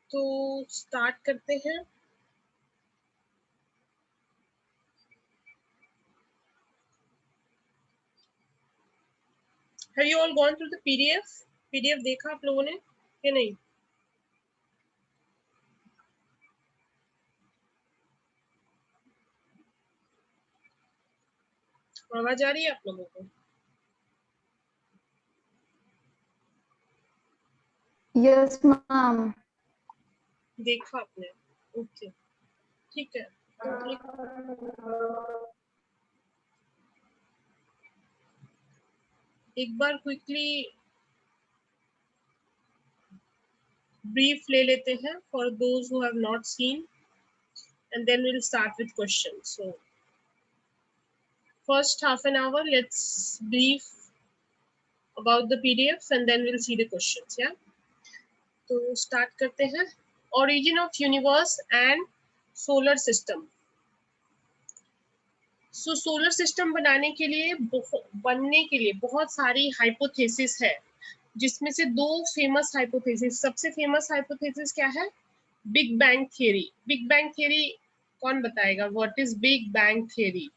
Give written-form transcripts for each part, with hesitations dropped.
तो स्टार्ट करते हैं। Have you all gone through the PDF? PDF देखा आप लोगों ने कि नहीं? आवाज आ रही है आप लोगों को? Yes ma'am. देखा आपने? ओके, ठीक है। तो एक बार क्विकली ब्रीफ ले लेते हैं for those who have not seen, and then we'll start with questions. So first half an hour, let's brief about the PDFs and then we'll see the questions. Yeah, तो start करते हैं। Origin of universe and solar system. So solar system बनने के लिए बहुत सारी hypothesis है, जिसमें से दो फेमस हाइपोथेसिस। सबसे फेमस हाइपोथेसिस क्या है? Big bang theory. Big bang theory कौन बताएगा? What is big bang theory?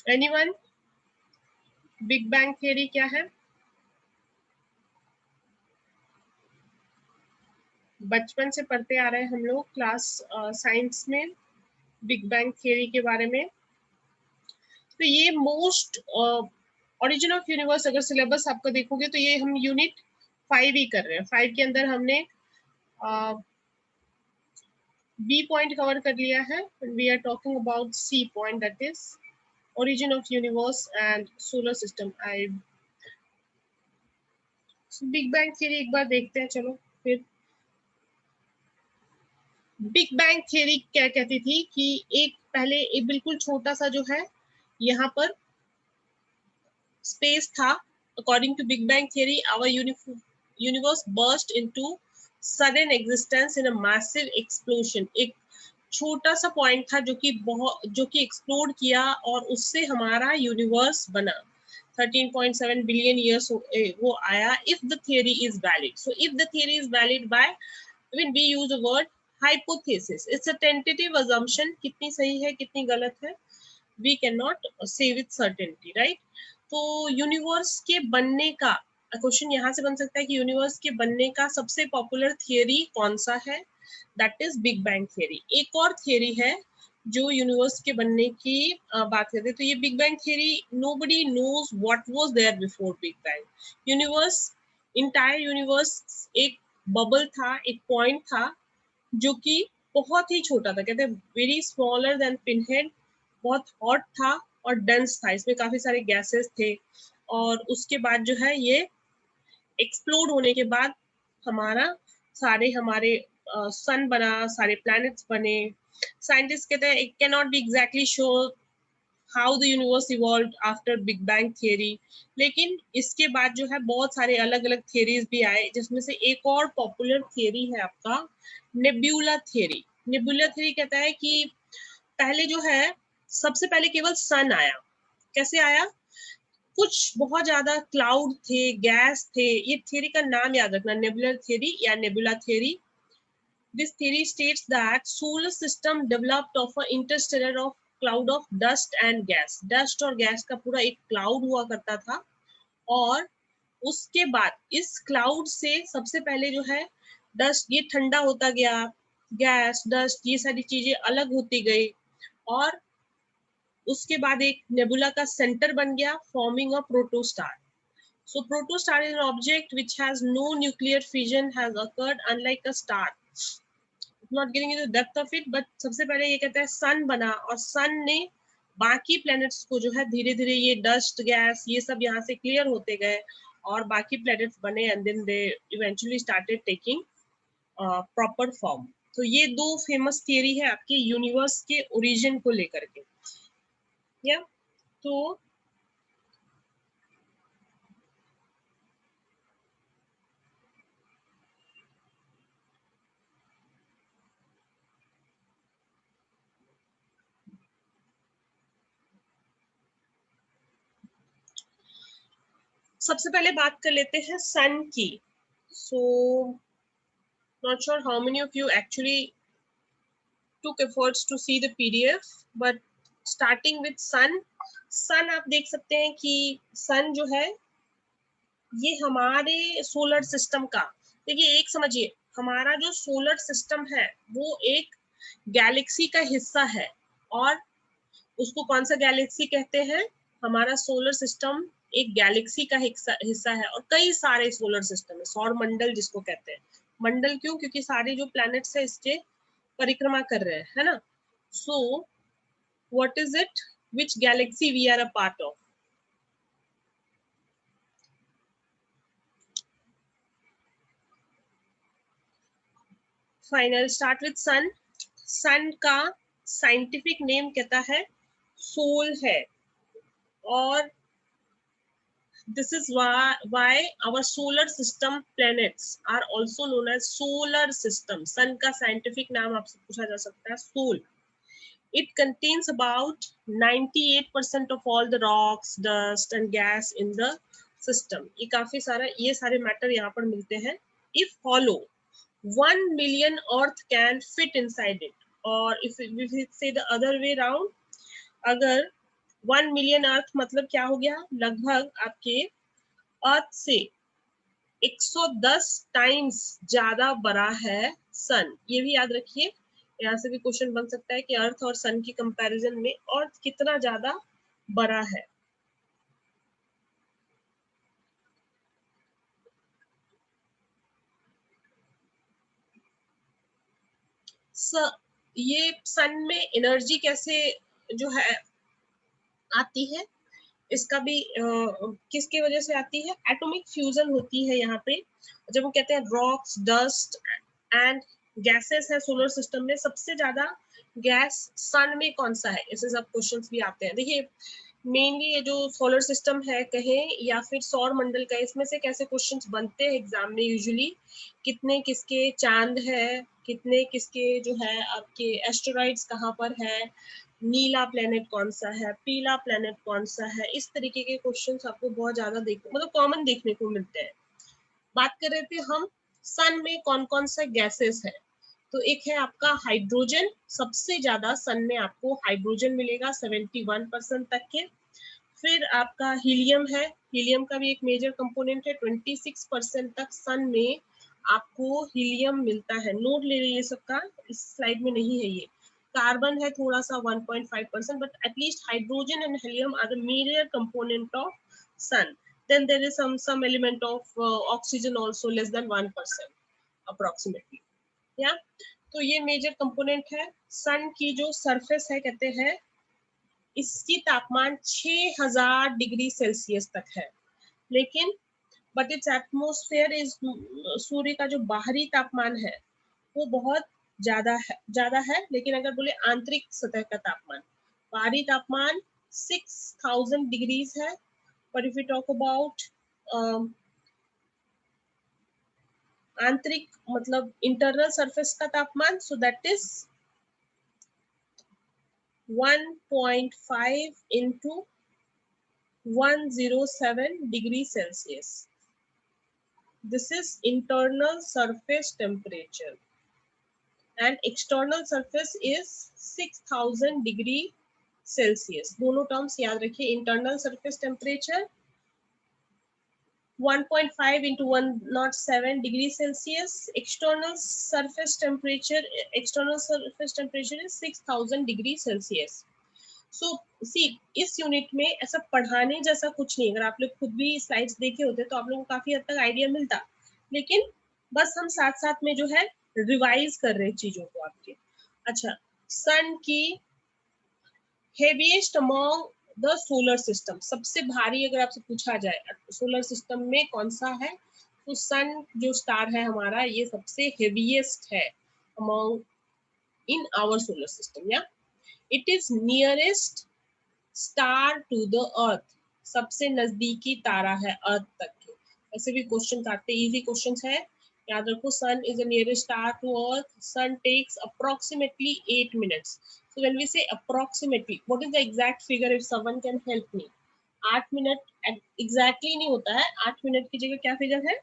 Anyone? Big bang theory क्या है? बचपन से पढ़ते आ रहे हैं हम लोग क्लास साइंस में बिग बैंग थियरी के बारे में। तो ये मोस्ट ओरिजिन ऑफ यूनिवर्स, अगर सिलेबस आपका देखोगे तो ये हम यूनिट 5 ही कर रहे हैं। 5 के अंदर हमने बी पॉइंट कवर कर लिया है। We are talking about C point, that is origin of universe and solar system. I big bang theory एक बार देखते हैं। चलो फिर बिग बैंग थियरी क्या कहती थी कि एक बिल्कुल छोटा सा जो है यहाँ पर स्पेस था। According to big bang theory our universe burst into sudden existence in a massive explosion. एक छोटा सा पॉइंट था जो कि एक्सप्लोड किया और उससे हमारा यूनिवर्स बना। 13.7 बिलियन ईयर्स वो आया। If the theory is valid, so if the theory is valid by, when we use a word hypothesis, it's a tentative assumption. कितनी सही है कितनी गलत है we cannot say with certainty, right? तो यूनिवर्स के बनने का क्वेश्चन यहाँ से बन सकता है कि यूनिवर्स के बनने का सबसे पॉपुलर थियरी कौन सा है? That is big bang theory. एक और थियरी है जो यूनिवर्स के बनने की बात करते हैं। तो ये big bang theory, nobody knows what was there before big bang. Universe, entire universe एक बबल था, एक पॉइंट था जो कि बहुत ही छोटा था। कहते हैं वेरी स्मॉलर देन पिनहेड। बहुत हॉट था और डेंस था, इसमें काफी सारे गैसेस थे। और उसके बाद जो है ये एक्सप्लोड होने के बाद हमारे सन बना, सारे प्लैनेट्स बने। साइंटिस्ट कहते हैं it can not be exactly sure how the universe evolved after big bang theory. लेकिन इसके बाद जो है बहुत सारे अलग अलग थियरीज भी आए, जिसमें से एक और पॉपुलर थियरी है आपका नेब्यूला थियरी। नेब्यूला थियरी कहता है कि पहले जो है सबसे पहले केवल सन आया। कैसे आया? कुछ बहुत ज्यादा क्लाउड थे, गैस थे। ये थियरी का नाम याद रखना, नेबुलर थियरी या nebula theory. This theory states that solar system developed of an interstellar of cloud of dust and gas. Dust और gas का पूरा एक क्लाउड हुआ करता था और उसके बाद इस क्लाउड से सबसे पहले जो है डस्ट ये ठंडा होता गया, गैस डस्ट ये सारी चीजें अलग होती गई और उसके बाद एक नेबुला का सेंटर बन गया, forming a protostar. So protostar is an object which has no nuclear fission has occurred unlike a star. Not getting into the depth of it, but सबसे पहले ये कहता है सन बना और सन ने बाकी प्लैनेट्स को जो है धीरे धीरे ये डस्ट गैस ये सब यहाँ से क्लियर होते गए और बाकी प्लैनेट्स बने and then they eventually started taking proper form. तो ये दो फेमस थियरी है आपके यूनिवर्स के ओरिजिन को लेकर के। या तो सबसे पहले बात कर लेते हैं सन की. So not sure how many of you actually took efforts to see the PDF, but starting with sun. सन आप देख सकते हैं कि सन जो है ये हमारे सोलर सिस्टम का, देखिए एक समझिए, हमारा जो सोलर सिस्टम है वो एक गैलेक्सी का हिस्सा है. और उसको कौन सा गैलेक्सी कहते हैं? हमारा सोलर सिस्टम एक गैलेक्सी का हिस्सा है और कई सारे सोलर सिस्टम है. सौर मंडल जिसको कहते हैं. मंडल क्यों? क्योंकि सारे जो प्लैनेट्स है इसके परिक्रमा कर रहे हैं, है ना. So what is it? Which galaxy we are a part of? Final start with sun. Sun का साइंटिफिक नेम कहता है सोल है. और this is why our solar system planets are also known as solar system. sun का scientific नाम आपसे पूछा जा सकता है soul. it contains about 98% of all the rocks, dust and gas in the system. ये काफी सारा, ये सारे मैटर यहाँ पर मिलते हैं. if hollow 1 million earth can fit inside it, or if we say the other way round, अगर 1 million अर्थ मतलब क्या हो गया? लगभग आपके अर्थ से 110 टाइम्स ज्यादा बड़ा है सन. ये भी याद रखिए, यहाँ से भी क्वेश्चन बन सकता है कि अर्थ और सन की कंपैरिजन में अर्थ कितना ज्यादा बड़ा है. ये सन में एनर्जी कैसे जो है आती है, इसका भी किसकी वजह से आती है? एटॉमिक फ्यूजन होती है यहाँ पे. जब हम कहते हैं रॉक्स, डस्ट एंड गैसेस है सोलर सिस्टम में, सबसे ज्यादा गैस सन में कौन सा है? ऐसे सब क्वेश्चंस भी आते हैं. देखिए मेनली ये जो सोलर सिस्टम है कहें या फिर सौर मंडल का, इसमें से कैसे क्वेश्चंस बनते हैं एग्जाम में यूजुअली? कितने किसके चांद है, कितने किसके जो है आपके एस्टेरॉइड्स कहाँ पर है, नीला प्लेनेट कौन सा है, पीला प्लेनेट कौन सा है, इस तरीके के क्वेश्चंस आपको बहुत ज्यादा देखने, मतलब कॉमन देखने को मिलते हैं. बात कर रहे थे हम सन में कौन कौन सा गैसेस है. तो एक है आपका हाइड्रोजन. सबसे ज्यादा सन में आपको हाइड्रोजन मिलेगा 71% तक के. फिर आपका हीलियम है. हीलियम का भी एक मेजर कंपोनेंट है. 26% तक सन में आपको हीलियम मिलता है. नोट ले रही है सबका, इस स्लाइड में नहीं है ये. कार्बन है थोड़ा सा 1.5%, but at least hydrogen and helium are the major component of sun. Then there is some element of oxygen also, less than 1% approximately. Yeah, तो ये मेजर कंपोनेंट है. सन की जो सरफेस है कहते हैं इसकी तापमान 6000 डिग्री सेल्सियस तक है. लेकिन बट इट्स एटमॉस्फेयर इज, सूर्य का जो बाहरी तापमान है वो बहुत ज्यादा है. लेकिन अगर बोले आंतरिक सतह का तापमान, बाहरी तापमान 6000 डिग्रीज है. पर इफ यू टॉक अबाउट आंतरिक मतलब इंटरनल सरफेस का तापमान, so that is 1.5 into 107 degree Celsius. This is internal surface temperature. And external surface is 6000 degree Celsius. दोनों टर्म्स याद रखिए. Internal surface temperature 1.5 into 107 degree Celsius. External surface temperature is 6000 degree Celsius. So see, इस unit में ऐसा पढ़ाने जैसा कुछ नहीं. अगर आप लोग खुद भी स्लाइड्स देखे होते तो आप लोगों को काफी हद तक आइडिया मिलता. लेकिन बस हम साथ साथ में जो है रिवाइज कर रहे चीजों को आपके. अच्छा, सन की heaviest among the solar system, सबसे भारी अगर आपसे पूछा जाए सोलर सिस्टम में कौन सा है, तो सन जो स्टार है हमारा ये सबसे हेवीएस्ट है among in our solar system. या it is nearest star to the earth, सबसे नजदीकी तारा है अर्थ तक के. ऐसे भी क्वेश्चन आते हैं, इजी क्वेश्चन है, याद रखो. Sun is the nearest star to earth. Sun takes approximately 8 minutes. So when we say approximately, what is the exact figure if someone can help me? 8 minute exactly नहीं होता है, 8 minute की जगह क्या figure है?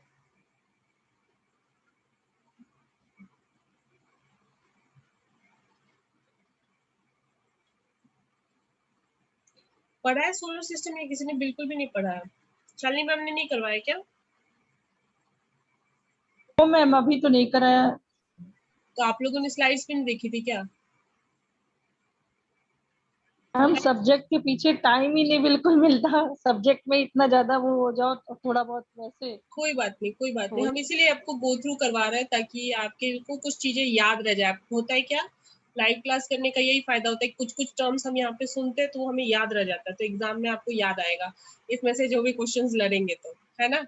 पढ़ा है सोलर सिस्टम या किसी ने बिल्कुल भी नहीं पढ़ा है? शालिनी मैम ने नहीं करवाया क्या? तो मैम अभी तो नहीं कराया। तो आप लोगों ने स्लाइड्स भी नहीं देखी थी क्या? हम सब्जेक्ट के पीछे टाइम ही नहीं बिल्कुल मिलता, सब्जेक्ट में इतना ज्यादा वो हो जाओ तो थोड़ा बहुत वैसे। कोई बात नहीं, कोई बात नहीं, हम इसीलिए आपको गो थ्रू करवा रहे हैं ताकि आपके को कुछ चीजें याद रह जाए। होता है क्या, लाइव क्लास करने का यही फायदा होता है, कुछ कुछ टर्म्स हम यहाँ पे सुनते हैं तो हमें याद रह जाता है, तो एग्जाम में आपको याद आएगा इसमें से जो भी क्वेश्चंस लड़ेंगे तो, है ना।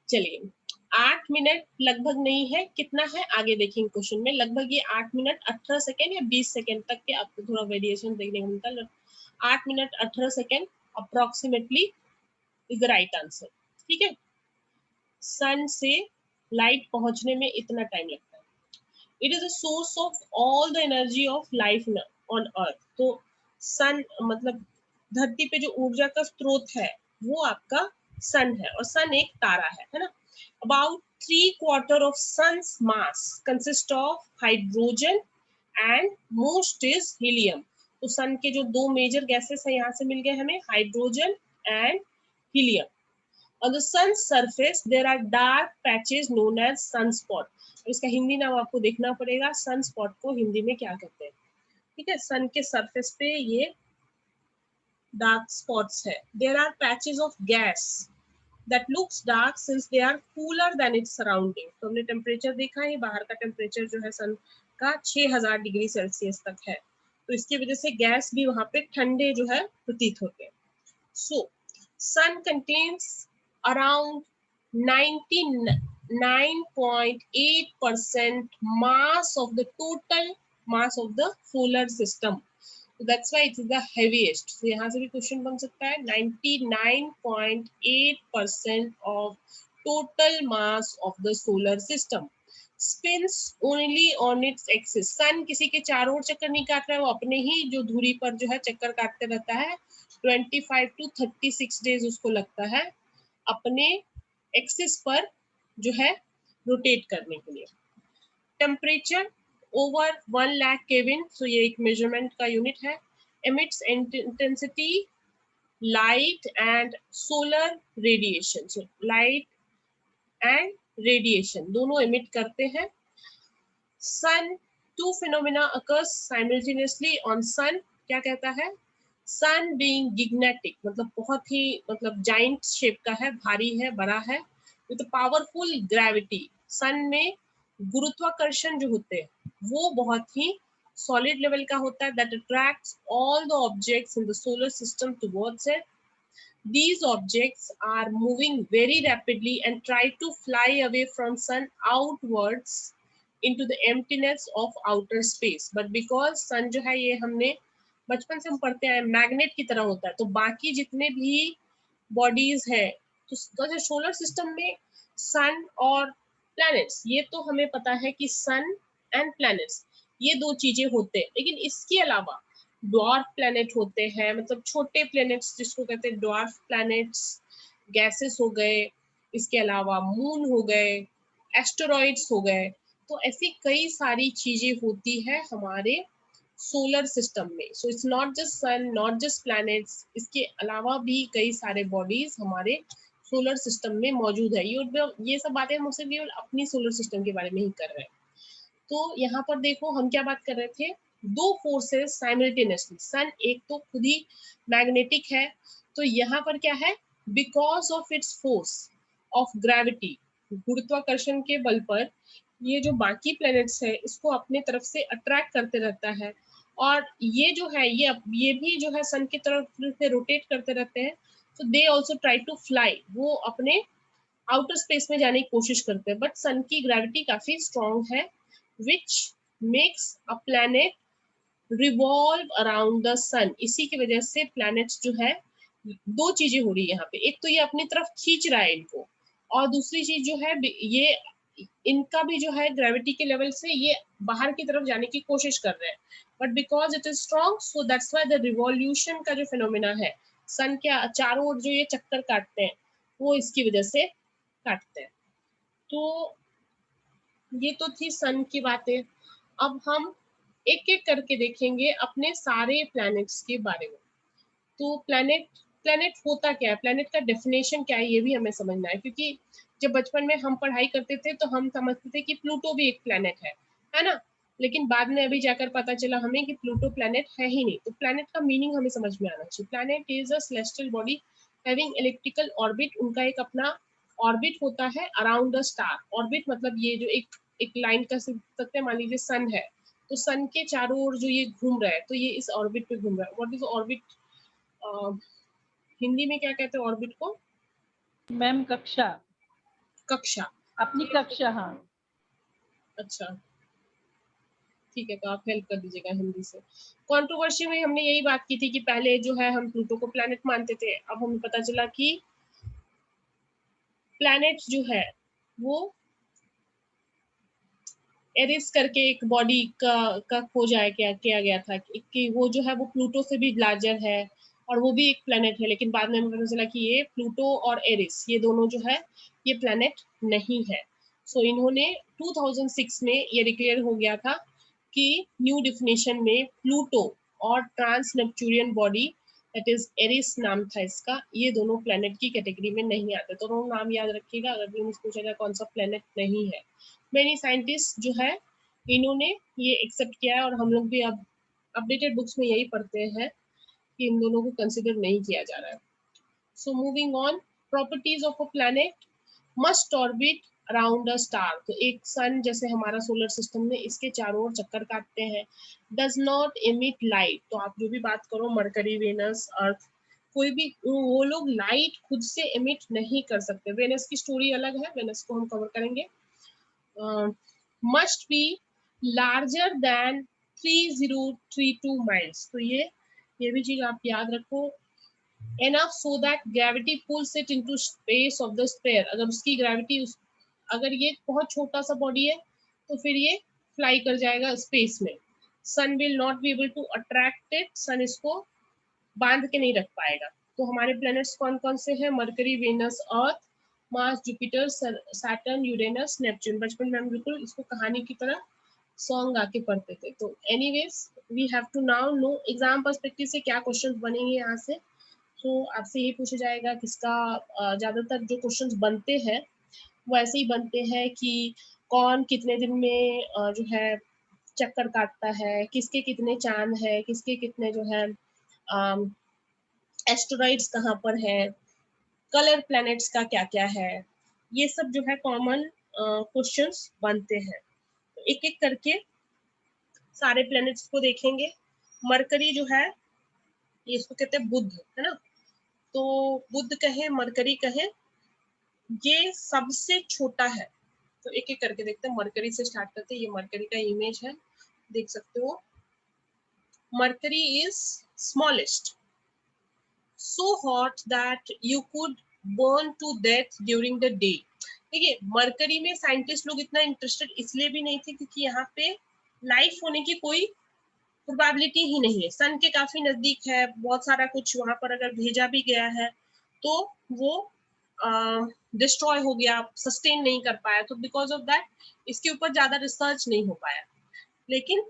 चलिए, 8 मिनट लगभग नहीं है, कितना है आगे देखेंगे क्वेश्चन में। लगभग ये 8 मिनट 18 सेकेंड या 20 सेकेंड तक के आपको थोड़ा वेरिएशन देखने को मिलता है। 8 minute 18 second approximately is the right answer. ठीक है, सन से लाइट पहुंचने में इतना टाइम लगता है। It is a source of all the energy of life on earth. तो सन मतलब धरती पे जो ऊर्जा का स्रोत है वो आपका सन है, और सन एक तारा है ना। About 3/4 of sun's mass consist of hydrogen and most is helium। तो सन के जो दो मेजर गैसेस है यहाँ से मिल गए हमें, hydrogen and helium. On the sun's surface there are dark patches known as sunspot। इसका हिंदी नाम आपको देखना पड़ेगा, सनस्पॉट को हिंदी में क्या कहते हैं। ठीक है, सन के सरफेस पे ये डार्क स्पॉट्स है। There are patches of gas that looks dark since they are cooler than its surrounding। तो हमने टेम्परेचर देखा है, बाहर का टेम्परेचर जो है सन का 6000 डिग्री सेल्सियस तक है, तो इसकी वजह से गैस भी वहां पे ठंडे जो है प्रतीत होते हैं। So sun contains around 99.8% mass of the total mass of the solar system। So that's why it is the heaviest। So यहाँ से भी क्वेश्चन बन सकता है, 99.8% of total mass of the solar system spins only on its axis। सन किसी के चारों ओर चक्कर नहीं काट रहा है, वो अपने ही जो धुरी पर जो है चक्कर काटते रहता है। 25 to 36 डेज उसको लगता है अपने एक्सिस पर जो है रोटेट करने के लिए। Temperature over 1 lakh kelvin, so ये एक मेजरमेंट का यूनिट है। Emits intensity light and solar radiation. So light and radiation दोनों एमिट करते हैं। Sun, two phenomena occurs simultaneously on sun. क्या कहता है, सन बीइंग गिग्नेटिक मतलब बहुत ही मतलब जाइंट शेप का है, भारी है, बड़ा है, विद पावरफुल ग्रेविटी। सन में गुरुत्वाकर्षण जो होते हैं वो बहुत ही सॉलिड लेवल का होता है, that attracts all the objects in the solar system towards it. These objects are moving very rapidly and try to fly away from sun outwards into the emptiness of outer space। But because sun जो है ये हमने बचपन से हम पढ़ते हैं magnet की तरह होता है, तो बाकी जितने भी बॉडीज है तो सोलर सिस्टम में सन और प्लैनेट्स, ये तो हमें पता है कि सन एंड प्लैनेट्स ये दो चीजें होते हैं, लेकिन इसके अलावा ड्वार्फ प्लैनेट होते हैं, मतलब छोटे प्लैनेट्स जिसको कहते हैं ड्वार्फ प्लैनेट्स, गैसेस हो गए, इसके अलावा मून हो गए, एस्टेरॉइड्स हो गए। तो ऐसी कई सारी चीजें होती है हमारे सोलर सिस्टम में। So it's not just sun, not just planets, इसके अलावा भी कई सारे बॉडीज हमारे सोलर सिस्टम में मौजूद है। ये सब बातें हम सिर्फ केवल अपनी सोलर सिस्टम के बारे में ही कर रहे हैं। तो यहाँ पर देखो हम क्या बात कर रहे थे, दो फोर्सेस साइमल्टेनियसली। सन एक तो खुद ही मैग्नेटिक है, तो यहाँ पर क्या है, because of its force of gravity, गुरुत्वाकर्षण के बल पर ये जो बाकी प्लैनेट्स है इसको अपने तरफ से अट्रैक्ट करते रहता है, और ये जो है ये भी जो है सन की तरफ से रोटेट करते रहते हैं। तो they also try to fly, वो अपने आउटर स्पेस में जाने की कोशिश करते हैं, बट सन की ग्रेविटी काफी स्ट्रॉन्ग है, which makes a planet revolve around the sun। इसी की वजह से planets जो है, दो चीजें हो रही है यहाँ पे, एक तो ये अपनी तरफ खींच रहा है इनको, और दूसरी चीज जो है ये इनका भी जो है ग्रेविटी के लेवल से ये बाहर की तरफ जाने की कोशिश कर रहे हैं, but because it is strong, so that's why the revolution का जो फिनोमिना है सन के चारों ओर जो ये चक्कर काटते हैं वो इसकी वजह से काटते हैं। तो ये तो थी सन की बातें। अब हम एक एक करके देखेंगे अपने सारे प्लैनेट्स के बारे में। तो प्लैनेट होता क्या है, प्लैनेट का डेफिनेशन क्या है, ये भी हमें समझना है। क्योंकि जब बचपन में हम पढ़ाई करते थे तो हम समझते थे कि प्लूटो भी एक प्लैनेट है ना। लेकिन बाद में अभी जाकर पता चला हमें कि प्लूटो प्लैनेट है ही नहीं। तो प्लैनेट का मीनिंग हमें समझ में आना चाहिए। Planet is a celestial body having electrical orbit. उनका एक अपना ऑर्बिट होता है अराउंड द स्टार। ऑर्बिट मतलब ये जो एक लाइन का सकते हैं, मान लीजिए सन है तो सन के चारों ओर जो ये घूम रहा है तो ये इस ऑर्बिट पे घूम रहा है। What is orbit? हिंदी में क्या कहते हैं ऑर्बिट को? मैम कक्षा, कक्षा। अपनी कक्षा। हाँ अच्छा ठीक है, तो आप हेल्प कर दीजिएगा हिंदी से। कंट्रोवर्सी में हमने यही बात की थी कि पहले जो है हम प्लूटो को प्लैनेट मानते थे। अब हमें पता चला कि प्लैनेट जो है वो एरिस करके एक बॉडी का खोज किया गया था कि वो जो है वो प्लूटो से भी लार्जर है और वो भी एक प्लैनेट है। लेकिन बाद में हमें पता चला कि ये प्लूटो और एरिस ये दोनों जो है ये प्लैनेट नहीं है। सो इन्होंने 2006 में ये डिक्लेयर हो गया था कि न्यू डिफिनेशन में प्लूटो और trans Neptunian body that is Eris नाम था इसका, ये दोनों प्लैनेट की कैटेगरी में नहीं आते। तो दोनों नाम याद रखिएगा अगर भी मुझे पूछा जाए कौन सा प्लैनेट नहीं है। मेनी साइंटिस्ट जो है इन्होंने ये एक्सेप्ट किया है और हम लोग भी अब अपडेटेड बुक्स में यही पढ़ते हैं कि इन दोनों को कंसिडर नहीं किया जा रहा है। So moving on, properties of a planet must orbit around a star. तो एक सन जैसे हमारा सोलर सिस्टम में इसके चारों ओर चक्कर काटते हैं। Does not emit light. तो आप जो भी बात करो मरकरी, वेनस, अर्थ, कोई भी वो लोग लाइट खुद से एमिट नहीं कर सकते। वेनस की स्टोरी अलग है, वेनस को हम कवर करेंगे। Must be larger than 3032 miles. तो ये भी चीज आप याद रखो। enough so that gravity pulls it into space of the sphere। अगर उसकी ग्रेविटी अगर ये बहुत छोटा सा बॉडी है तो फिर ये फ्लाई कर जाएगा स्पेस में। Sun will not be able to attract it. Sun इसको बांध के नहीं रख पाएगा। तो हमारे प्लैनेट्स कौन कौन से हैं? Mercury, Venus, Earth, Mars, Jupiter, Saturn, Uranus, Neptune. बचपन में हम बिल्कुल इसको कहानी की तरह सॉन्ग गा के पढ़ते थे। तो anyways we have to now know exam perspective से क्या क्वेश्चंस बनेंगे यहाँ से। तो आपसे ये पूछा जाएगा किसका ज़्यादातर जो क्वेश्चंस बनते हैं वो ऐसे ही बनते हैं कि कौन कितने दिन में जो है चक्कर काटता है, किसके कितने चांद है, किसके कितने जो है एस्टेरॉइड्स कहाँ पर है, कलर प्लैनेट्स का क्या क्या है, ये सब जो है कॉमन क्वेश्चंस बनते हैं। तो एक एक करके सारे प्लैनेट्स को देखेंगे। मरकरी जो है ये इसको कहते हैं बुध, है ना। तो बुध कहे, मरकरी कहे, ये सबसे छोटा है। तो एक एक करके देखते हैं। मरकरी से स्टार्ट करते हैं। ये मरकरी का इमेज है, देख सकते हो। Mercury is smallest, so hot that you could burn to death during the day। देखिए मरकरी में साइंटिस्ट लोग इतना इंटरेस्टेड इसलिए भी नहीं थे क्योंकि यहाँ पे लाइफ होने की कोई प्रोबेबिलिटी ही नहीं है। सन के काफी नजदीक है, बहुत सारा कुछ वहां पर अगर भेजा भी गया है तो वो डिस्ट्रॉय हो गया, सस्टेन नहीं कर पाया। तो बिकॉज ऑफ दैट इसके ऊपर ज्यादा रिसर्च नहीं हो पाया। लेकिन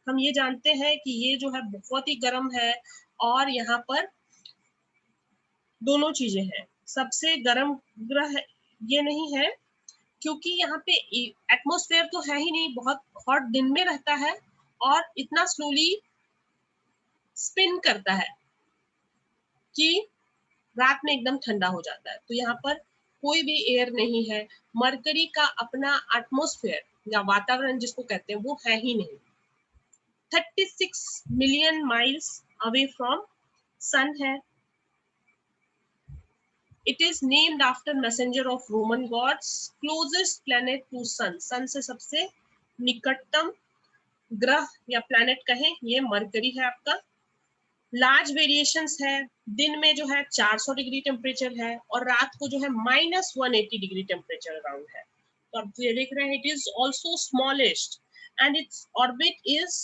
हम ये जानते हैं कि ये जो है बहुत ही गर्म है और यहाँ पर दोनों चीजें हैं। सबसे गर्म ग्रह ये नहीं है क्योंकि यहाँ पे एटमॉस्फेयर तो है ही नहीं, बहुत हॉट दिन में रहता है और इतना स्लोली स्पिन करता है कि रात में एकदम ठंडा हो जाता है। तो यहाँ पर कोई भी एयर नहीं है। मरकरी का अपना एटमॉस्फेयर या वातावरण जिसको कहते हैं वो है ही नहीं। 36 million miles away from sun है। It is named after messenger of Roman gods, closest planet to sun। सन से सबसे निकटतम ग्रह या प्लैनेट कहें ये मरकरी है आपका। लार्ज वेरिएशंस है, दिन में जो है 400 डिग्री टेम्परेचर है और रात को जो है -180 डिग्री टेम्परेचर अराउंड है। तो आप ये देख रहे हैं it is also smallest and its orbit is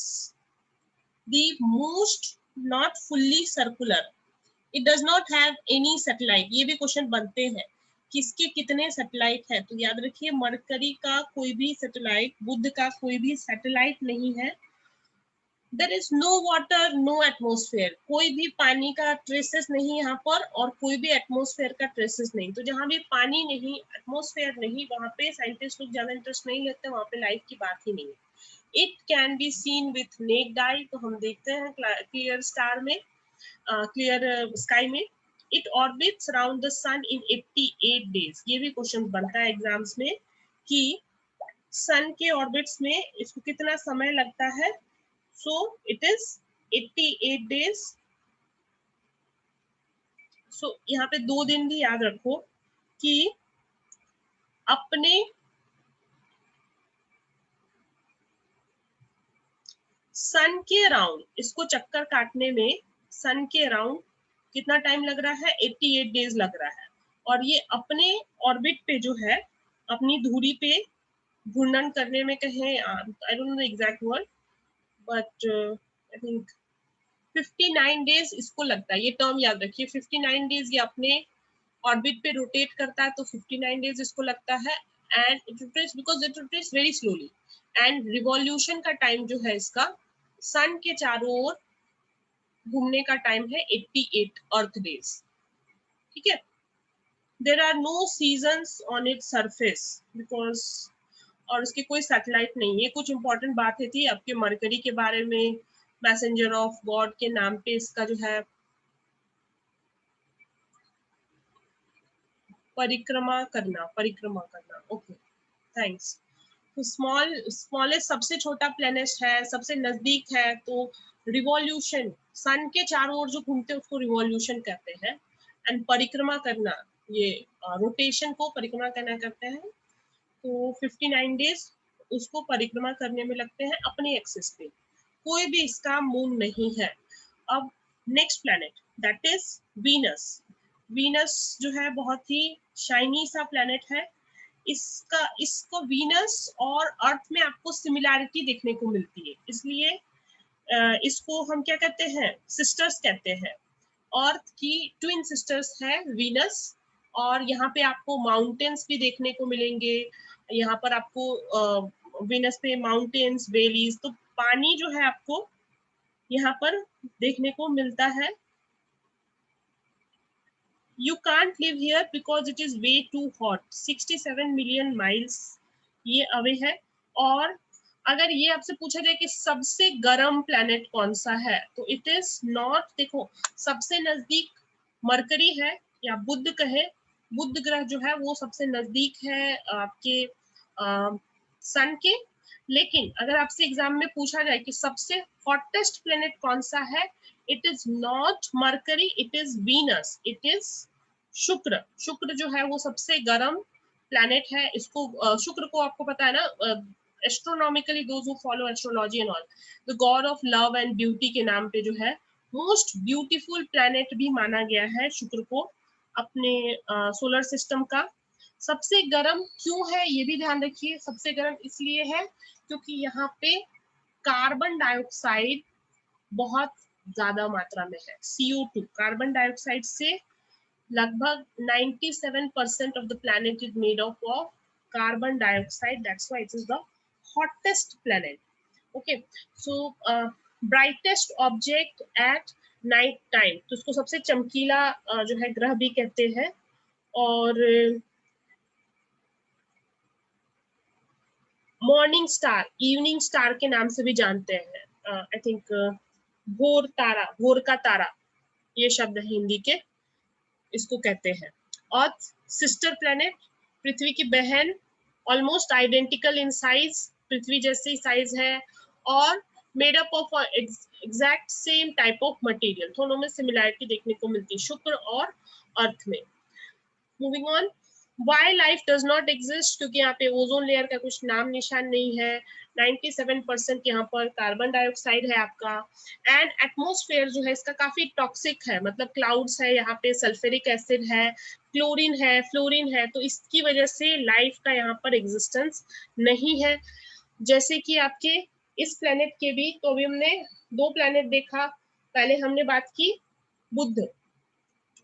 the most not fully circular. It does not have any satellite. ये भी क्वेश्चन बनते हैं, किसके कितने सैटेलाइट है, तो याद रखिए मरकरी का कोई भी सैटेलाइट, बुध का कोई भी सैटेलाइट नहीं है। There is no water no atmosphere, कोई भी पानी का ट्रेसेस नहीं यहाँ पर, और कोई भी एटमॉस्फेयर का ट्रेसेस नहीं। तो जहाँ भी पानी नहीं, एटमॉस्फेयर नहीं, वहाँ पे साइंटिस्ट लोग ज्यादा इंटरेस्ट नहीं लेते, वहाँ पे लाइफ की बात ही नहीं है। It can be seen with naked eye, तो हम देखते हैं क्लियर स्टार में, क्लियर स्काई में। It orbits around the sun in 88 days. ये भी क्वेश्चन बनता है एग्जाम्स में कि सन के ऑर्बिट्स में इसको कितना समय लगता है। So it is 88 days. So यहाँ पे 2 दिन भी याद रखो कि अपने सन के अराउंड इसको चक्कर काटने में सन के अराउंड कितना टाइम लग रहा है, 88 डेज लग रहा है। और ये अपने ऑर्बिट पे जो है, अपनी धुरी पे घूर्णन करने में कहें, I don't know the exact word, but I think 59 days इसको लगता है। ये टर्म याद रखिए, 59 डेज ये अपने ऑर्बिट पे रोटेट करता है, तो 59 डेज इसको लगता है। And it rotates because it rotates very slowly. And revolution का टाइम जो है इसका, सन के चारों ओर घूमने का टाइम है 88 अर्थ डेज। ठीक है। There are no seasons on its surface because, और उसके कोई सैटेलाइट नहीं है। कुछ इंपॉर्टेंट बातें थी आपके मरकरी के बारे में, मैसेंजर ऑफ गॉड के नाम पे इसका जो है परिक्रमा करना। Okay, thanks. तो स्मॉलेस्ट सबसे छोटा प्लेनेट है, सबसे नजदीक है, तो रिवॉल्यूशन, सन के चारों ओर जो घूमते हैं उसको रिवॉल्यूशन कहते हैं। एंड परिक्रमा करना, ये रोटेशन को परिक्रमा करना कहते हैं। तो 59 डेज उसको परिक्रमा करने में लगते हैं अपने एक्सिस पे। कोई भी इसका मून नहीं है। अब next planet that is Venus. Venus जो है बहुत ही शाइनी सा प्लेनेट है। इसको वीनस और अर्थ में आपको सिमिलैरिटी देखने को मिलती है, इसलिए इसको हम क्या कहते हैं, सिस्टर्स कहते हैं। अर्थ की ट्विन सिस्टर्स है वीनस, और यहाँ पे आपको माउंटेन्स भी देखने को मिलेंगे। यहाँ पर आपको वीनस पे माउंटेन्स, वैलीज, तो पानी जो है आपको यहाँ पर देखने को मिलता है। You can't live here because it is way too hot. 67 million miles ये अवे है। और अगर ये आपसे पूछा जाए कि सबसे गर्म प्लेनेट कौन सा है, तो इट इज नॉट, देखो सबसे नजदीक मरकरी है या बुध कहे, बुध ग्रह जो है वो सबसे नजदीक है आपके सन के। लेकिन अगर आपसे एग्जाम में पूछा जाए कि सबसे हॉटेस्ट प्लेनेट कौन सा है, it is not mercury, it is Venus, it is शुक्र। शुक्र जो है वो सबसे गर्म प्लैनेट है। इसको शुक्र को आपको पता है ना, astronomically those who follow astrology and all, the God of love and beauty के नाम पे जो है मोस्ट ब्यूटीफुल प्लैनेट भी माना गया है शुक्र को अपने सोलर सिस्टम का। सबसे गर्म क्यों है ये भी ध्यान रखिए, सबसे गर्म इसलिए है क्योंकि यहाँ पे कार्बन डाइऑक्साइड बहुत ज्यादा मात्रा में है। CO2 कार्बन डाइऑक्साइड से लगभग 97% of the planet is made up of carbon dioxide. That's why it is the hottest planet. Okay, so brightest object at night time, तो इसको सबसे चमकीला जो है ग्रह भी कहते हैं। और मॉर्निंग स्टार, इवनिंग स्टार के नाम से भी जानते हैं। आई थिंक भोर तारा, भोर का तारा, ये शब्द है हिंदी के, इसको कहते हैं। और सिस्टर प्लैनेट, पृथ्वी की बहन, ऑलमोस्ट आइडेंटिकल इन साइज, पृथ्वी जैसे ही साइज है, और made up of exact same type of material, दोनों में सिमिलैरिटी देखने को मिलती है शुक्र और अर्थ में। Moving on, why life does not exist, क्योंकि यहाँ पे ओजोन लेयर का कुछ नाम निशान नहीं है। 97% यहाँ पर कार्बन डाइऑक्साइड है आपका। एंड एटमॉस्फेयर जो है इसका काफी टॉक्सिक है, मतलब क्लाउड्स है, यहाँ पे सल्फ्यूरिक एसिड है, क्लोरीन है, फ्लोरीन है, तो इसकी वजह से लाइफ का यहाँ पर एग्जिस्टेंस नहीं है। जैसे कि आपके इस प्लेनेट के भी, तो अभी हमने 2 प्लेनेट देखा। पहले हमने बात की बुध,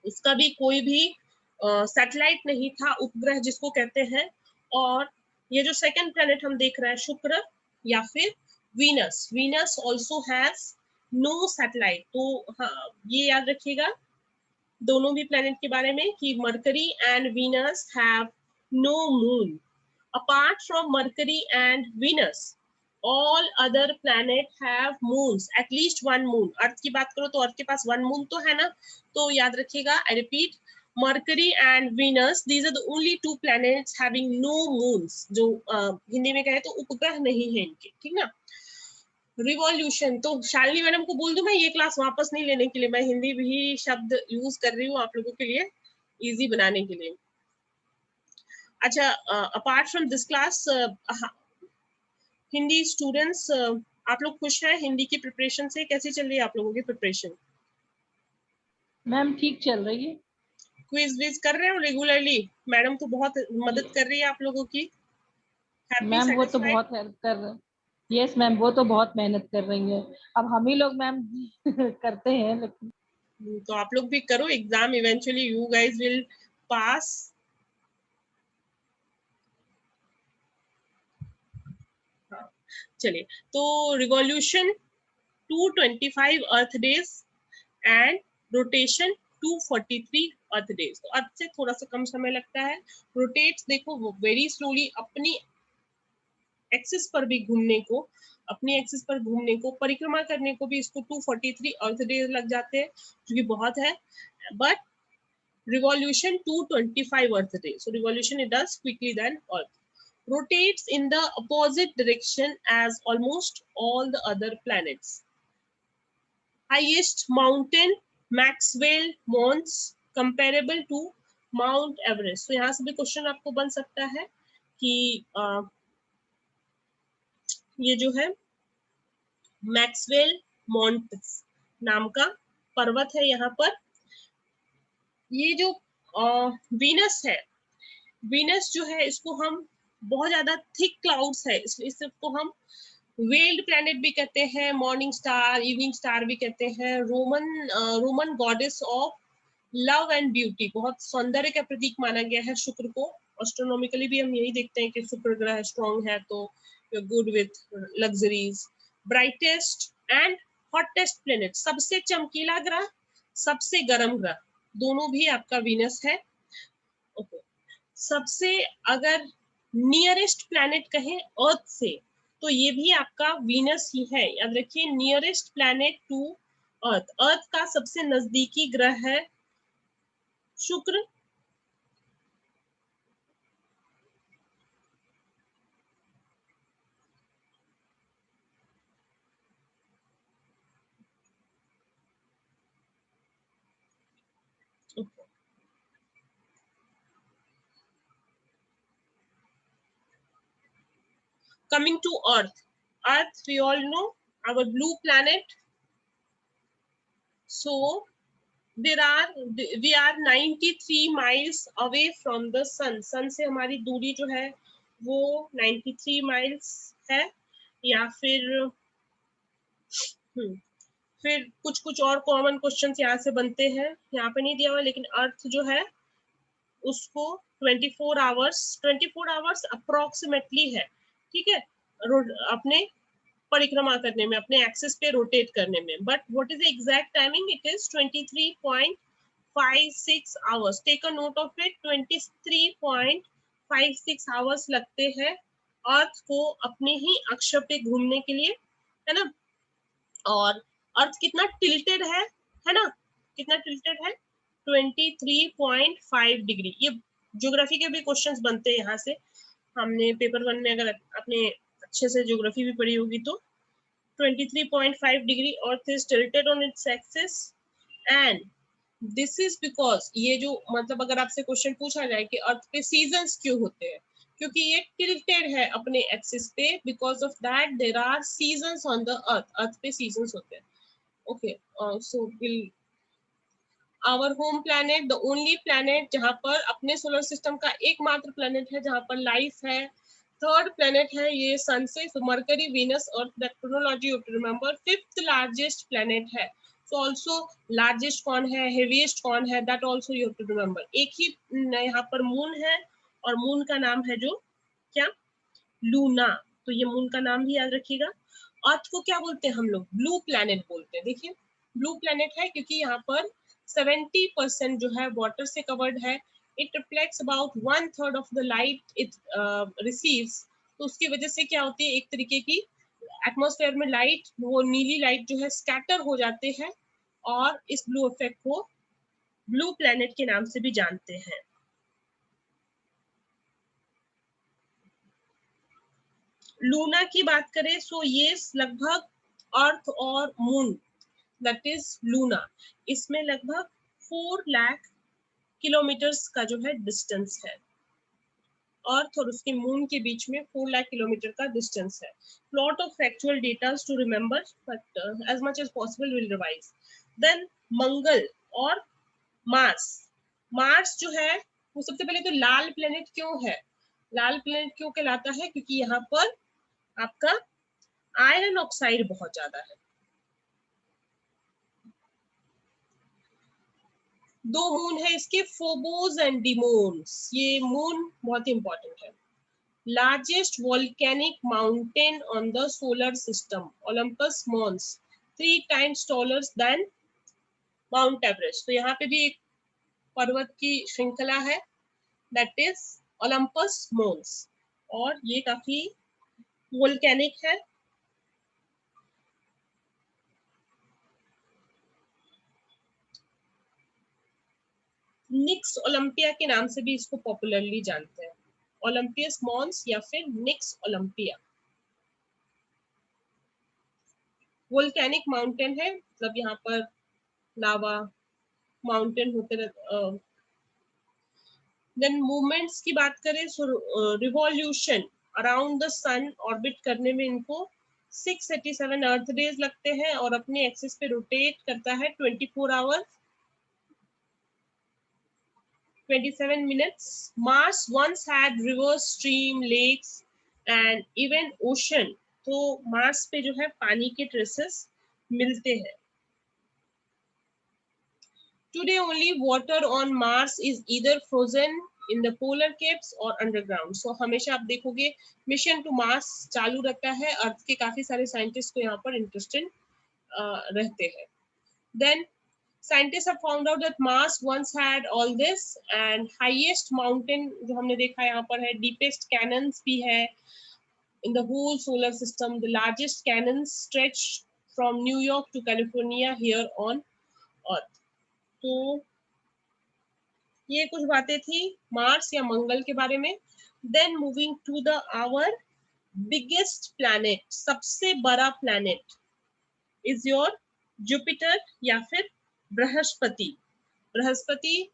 उसका भी कोई भी सैटेलाइट नहीं था, उपग्रह जिसको कहते हैं। और ये जो सेकंड प्लेनेट हम देख रहे हैं शुक्र या फिर Venus, Venus also has no satellite. तो हाँ, ये याद रखिएगा दोनों भी प्लेनेट के बारे में कि Mercury and Venus have no moon. Apart from Mercury and Venus all other planet have moons, at least one moon। Earth की बात करो तो अर्थ के पास वन मून तो है ना, तो याद रखिएगा, I repeat, mercury and Venus, these are the only two planets having no moons, जो हिंदी में कहे तो उपग्रह नहीं है इनके, ठीक ना। रिवॉल्यूशन, तो शालिनी मैडम को बोल दूं मैं ये क्लास वापस नहीं लेने के लिए, मैं हिंदी भी शब्द यूज कर रही हूँ आप लोगों के लिए इजी बनाने के लिए। अच्छा, apart from this class, Hindi students, आप लोग खुश हैं हिंदी की प्रिपरेशन से? कैसी चल रही है आप लोगों की प्रिपरेशन? मैम ठीक चल रही है। क्विज विज कर रहे हो रेगुलरली? मैडम तो बहुत मदद कर रही है आप लोगों की। हैप्पी, मैम वो तो सैटिस्फाइड? बहुत हेल्प कर रहे हैं। यस मैम, वो तो बहुत मेहनत कर रही है। अब हम ही लोग मैम करते हैं, लेकिन तो आप लोग भी करो exam, eventually you guys will pass. चलिए, तो revolution 225 earth days and rotation 243 earth days. तो अर्थ से थोड़ा सा कम समय लगता है। रोटेट्स देखो वो वेरी स्लोली, अपनी एक्सिस पर भी घूमने को, अपनी एक्सिस पर घूमने को, परिक्रमा करने को भी इसको 243 अर्थ डेज लग जाते हैं, जो कि बहुत है। But revolution 225 earth day, so revolution it does quickly than earth, rotates in the opposite direction as almost all the other planets. Highest mountain Maxwell Mons comparable to Mount Everest। तो यहाँ से भी क्वेश्चन आपको बन सकता है कि ये जो है मैक्सवेल माउंट्स नाम का पर्वत है, यहाँ पर ये जो वीनस है, वीनस जो है इसको हम बहुत ज्यादा थिक क्लाउड्स है, इसलिए इसको हम वेल्ड प्लैनेट भी कहते हैं, मॉर्निंग स्टार, इवनिंग स्टार भी कहते हैं। Roman goddess of love and beauty, बहुत सौंदर्य का प्रतीक माना गया है शुक्र को। एस्ट्रोनॉमिकली भी हम यही देखते हैं कि शुक्र ग्रह स्ट्रॉन्ग है तो good with luxuries. Brightest and hottest planet, सबसे चमकीला ग्रह, सबसे गर्म ग्रह, दोनों भी आपका वीनस है। ओके, सबसे अगर नियरेस्ट प्लैनेट कहें अर्थ से तो ये भी आपका वीनस ही है, याद रखिए, नियरेस्ट प्लैनेट टू अर्थ, अर्थ का सबसे नजदीकी ग्रह है शुक्र। Coming to earth, earth we all know our blue planet, so we are 93 miles away from the sun। sun से हमारी दूरी जो है वो 93 miles है। या फिर फिर कुछ और कॉमन क्वेश्चंस यहाँ से बनते हैं, यहाँ पे नहीं दिया हुआ, लेकिन अर्थ जो है उसको 24 आवर्स अप्रोक्सीमेटली है, ठीक है, अपने परिक्रमा करने में, अपने एक्सिस पे रोटेट करने में। But what is the exact timing? It is 23.56 hours. Take a note of it, 23.56 hours लगते हैं अर्थ को अपने ही अक्ष पे घूमने के लिए, है ना। और अर्थ कितना टिल्टेड है ना, कितना टिल्टेड है? 23.5 डिग्री। ये ज्योग्राफी के भी क्वेश्चंस बनते हैं यहाँ से, हमने पेपर 1 में अगर अपने अच्छे से ज्योग्राफी भी पढ़ी होगी तो 23.5 degree earth is tilted on its axis and this is because, ये जो मतलब अगर आपसे क्वेश्चन पूछा जाए कि अर्थ पे सीजन्स क्यों होते हैं, क्योंकि ये टिल्टेड है अपने एक्सिस पे, because of that there are seasons on the earth, earth पे सीजन्स होते हैं। Okay, so will our home planet, the only planet जहां पर अपने सोलर सिस्टम का एकमात्र प्लैनेट है जहां पर लाइफ है, थर्ड प्लेनेट है ये सन से, Mercury, Venus, Earth, that chronology you to remember. Fifth largest planet है, So also largest कौन है, heaviest कौन है, that also you have to remember. एक ही यहाँ पर मून है और मून का नाम है जो क्या, लूना, तो ये मून का नाम भी याद रखिएगा। अर्थ को क्या बोलते हैं हम लोग, ब्लू प्लैनेट बोलते हैं। देखिए ब्लू प्लैनेट है क्योंकि यहाँ पर 70% जो है वाटर से कवर्ड है। It reflects about 1/3 of the light it receives, तो उसकी वजह से क्या होती है, एक तरीके की एटमॉस्फेयर में लाइट, वो नीली लाइट जो है स्कैटर हो जाते हैं और इस ब्लू इफेक्ट को ब्लू प्लैनेट के नाम से भी जानते हैं। लूना की बात करें सो ये लगभग अर्थ और मून दैट इज लूना, इसमें लगभग 4 लाख किलोमीटर्स का जो है डिस्टेंस है। अर्थ और उसके मून के बीच में 4 लाख किलोमीटर का डिस्टेंस है। Lot of factual data to remember but as much as possible will revise. Then Mangal और मार्स। मार्स जो है वो सबसे पहले तो लाल प्लेनेट क्यों है, लाल प्लेनेट क्यों कहलाता है, क्योंकि यहाँ पर आपका आयरन ऑक्साइड बहुत ज्यादा है। दो मून है इसके, फोबोस एंड डिमोन्स। ये मून बहुत ही इंपॉर्टेंट है। Largest volcanic mountain on the solar system, Olympus Mons, 3 times taller than Mount Everest. तो यहाँ पे भी एक पर्वत की श्रृंखला है दैट इज ओलंपस मॉन्स, और ये काफी वोल्केनिक है। निक्स ओलंपिया के नाम से भी इसको पॉपुलरली जानते हैं, ओलंपियस मॉन्स या फिर निक्स ओलंपिया। वोल्केनिक माउंटेन है, मतलब यहाँ पर लावा माउंटेन होते रहते। देन मूवमेंट्स की बात करें so revolution around the sun orbit करने में इनको 687 अर्थ डेज लगते हैं और अपने एक्सिस पे रोटेट करता है 24 hours 27 minutes. Mars once had rivers, stream, lakes and even ocean. तो मार्स पे जो है पानी के ट्रेसेस मिलते हैं। Today only water on Mars is either frozen in the polar caps or underground. So हमेशा आप देखोगे मिशन टू मार्स चालू रहता है। अर्थ के काफी सारे साइंटिस्ट को यहाँ पर इंटरेस्टेड रहते हैं। Then scientists have found out that Mars once had all this, and highest mountain जो हमने देखा यहाँ पर है, deepest canyons भी है in the whole solar system. The largest canyons stretch from New York to California here on Earth. तो ये कुछ बातें थी मार्स या मंगल के बारे में। Then moving to the our biggest planet, सबसे बड़ा planet is your Jupiter या फिर बृहस्पति। बृहस्पति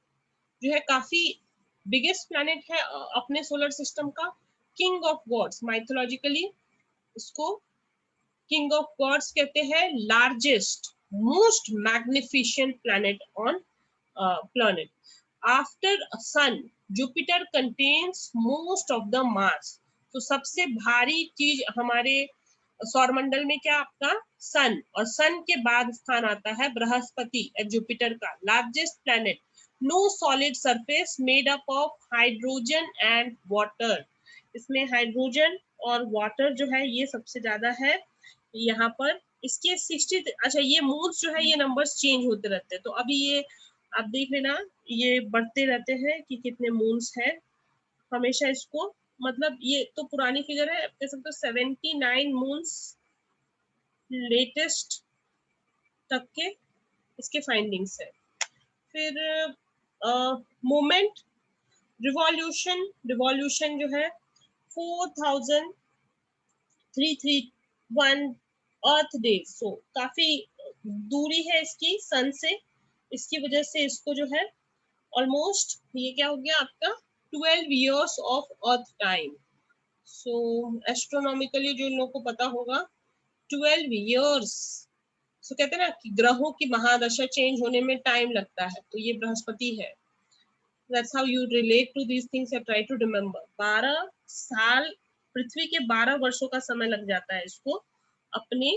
जो है काफी बिगेस्ट प्लैनेट है अपने सोलर सिस्टम का। किंग ऑफ गॉड्स, माइथोलॉजिकली इसको किंग ऑफ गॉड्स कहते हैं। Largest most magnificent planet on planet after sun. Jupiter contains most of the mass. तो सबसे भारी चीज हमारे सौरमंडल में क्या आपका सन, और सन के बाद स्थान आता है बृहस्पति जुपिटर का। Largest planet, no solid surface, made up of hydrogen and water. इसमें हाइड्रोजन और वाटर जो है ये सबसे ज्यादा है यहाँ पर। इसके 60, अच्छा ये मून्स जो है ये नंबर्स चेंज होते रहते हैं, तो अभी ये आप देख लेना ये बढ़ते रहते हैं कि कितने मून्स है। हमेशा इसको, मतलब ये तो पुरानी फिगर है, कह सकते हो 79 मून्स लेटेस्ट तक के इसके फाइंडिंग्स है। फिर मोमेंट, रिवॉल्यूशन जो है 4331 अर्थ डेज। सो काफी दूरी है इसकी सन से, इसकी वजह से इसको जो है ऑलमोस्ट ये क्या हो गया आपका 12 years of earth time. So astronomically जो इन लोगों को पता होगा 12 years। सो कहते हैं ना कि ग्रहों की महादशा चेंज होने में टाइम लगता है, तो ये बृहस्पति है। That's how you relate to these things and try to remember. 12 साल, पृथ्वी के 12 वर्षों का समय लग जाता है इसको अपने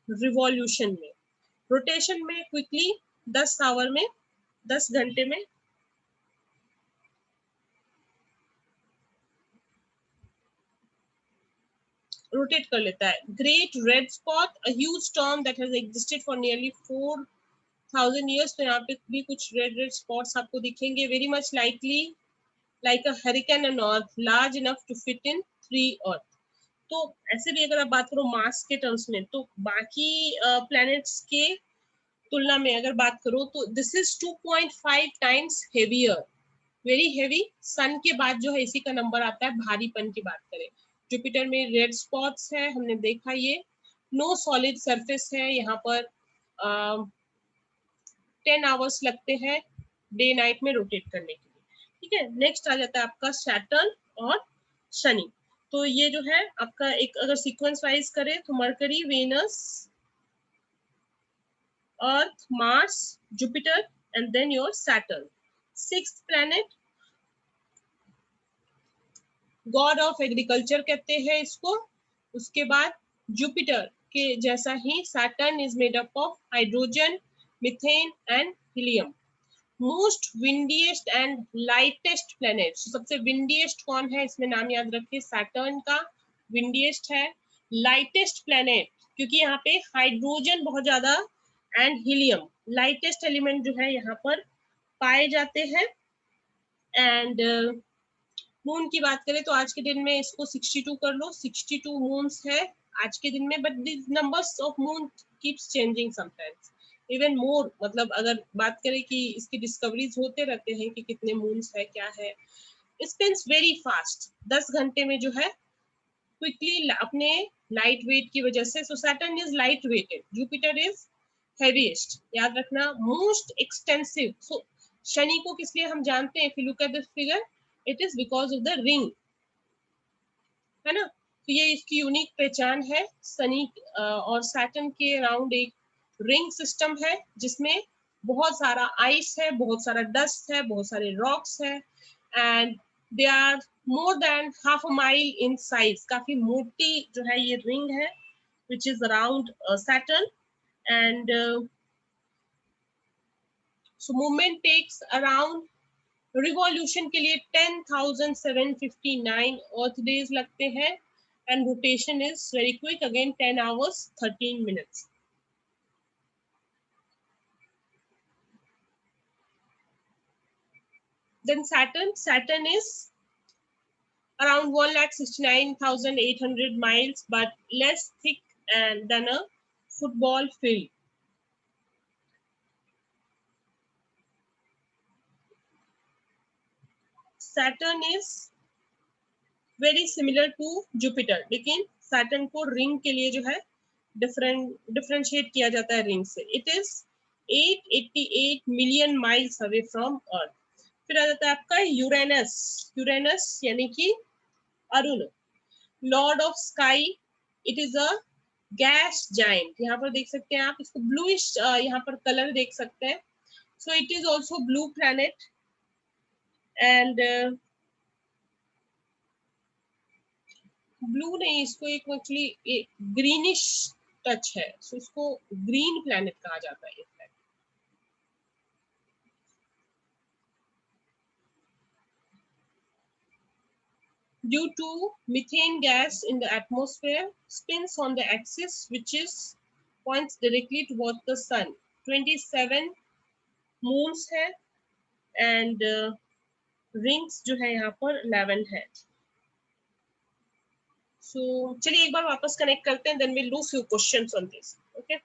रिवॉल्यूशन में। रोटेशन में क्विकली 10 आवर में, 10 घंटे में रोटेट कर लेता है। Great red spot, a huge storm that has existed for nearly 4000 years। तो यहाँ पे भी कुछ रेड रेड स्पॉट्स आपको दिखेंगे। Very much likely like a hurricane on Earth, large enough to fit in 3 Earth. तो ऐसे भी अगर आप बात करो मास के टर्म्स में, तो बाकी प्लैनेट्स के तुलना में अगर बात करो तो this is 2.5 times heavier, very heavy. Sun के बाद जो है इसी का नंबर आता है भारीपन की बात करें। जुपिटर में रेड स्पॉट्स है, हमने देखा ये। नो सॉलिड सरफेस है, यहाँ पर 10 आवर्स लगते हैं डे नाइट में रोटेट करने के लिए। ठीक है, नेक्स्ट आ जाता है आपका सैटर्न और शनि। तो ये जो है आपका एक अगर सीक्वेंस वाइज करें तो Mercury, Venus, Earth, Mars, Jupiter and then your Saturn. 6th planet, god of agriculture कहते हैं इसको। उसके बाद जुपिटर के जैसा ही Saturn is made up of hydrogen, methane and helium. Most windiest and lightest planet, सबसे विंडीएस्ट कौन है इसमें नाम याद रखिए, सैटर्न का विंडीएस्ट है। लाइटेस्ट प्लैनेट क्योंकि यहाँ पे हाइड्रोजन बहुत ज्यादा एंड हीलियम, लाइटेस्ट एलिमेंट जो है यहाँ पर पाए जाते हैं। एंड मून की बात करें तो आज के दिन में इसको 62 कर लो, 62 मून्स है आज के दिन में, but the numbers of moon keeps changing sometimes even more. मतलब अगर बात करें कि इसकी डिस्कवरीज होते रहते हैं कि कितने मून्स है क्या है। स्पिन्स वेरी फास्ट, 10 घंटे में जो है क्विकली अपने लाइट वेट की वजह से। So Saturn is light weighted, Jupiter is heaviest, याद रखना। मोस्ट एक्सटेंसिव, सो शनि को किस लिए हम जानते हैं, if you look at this figure, it is because of the ring, है ना। तो ये इसकी यूनिक पहचान है। शनि और सैटर्न के अराउंड एक रिंग सिस्टम है जिसमें बहुत सारा आइस है, बहुत सारा डस्ट है, बहुत सारे रॉक्स है and they are more than half a mile in size. काफी मोटी जो है ये रिंग है which is around Saturn and so movement takes around, revolution के लिए 10,759 अर्थ डेज लगते हैं and rotation is very quick, again 10 hours 13 minutes। Then Saturn is around 1,69,800 miles, but less thick than a football field. Saturn is very similar to Jupiter, लेकिन Saturn को ring के लिए जो है डिफरेंशिएट किया जाता है रिंग से। It is 888 million miles away from earth. फिर आ जाता है आपका यूरेनस, यूरेनस यानी कि Arun, lord of sky. It is a gas giant, यहाँ पर देख सकते हैं आप इसको ब्लूइश यहाँ पर कलर देख सकते हैं। सो it is also blue planet and blue नहीं, इसको एक एक्चुअली ग्रीनिश टच है, सो इसको ग्रीन प्लैनेट कहा जाता है। Due to methane gas in the atmosphere, spins on the axis which is points directly towards the sun। 27 moons है and rings जो है यहाँ पर 11 है। So चलिए एक बार वापस कनेक्ट करते हैं, then we'll do few questions on this, okay?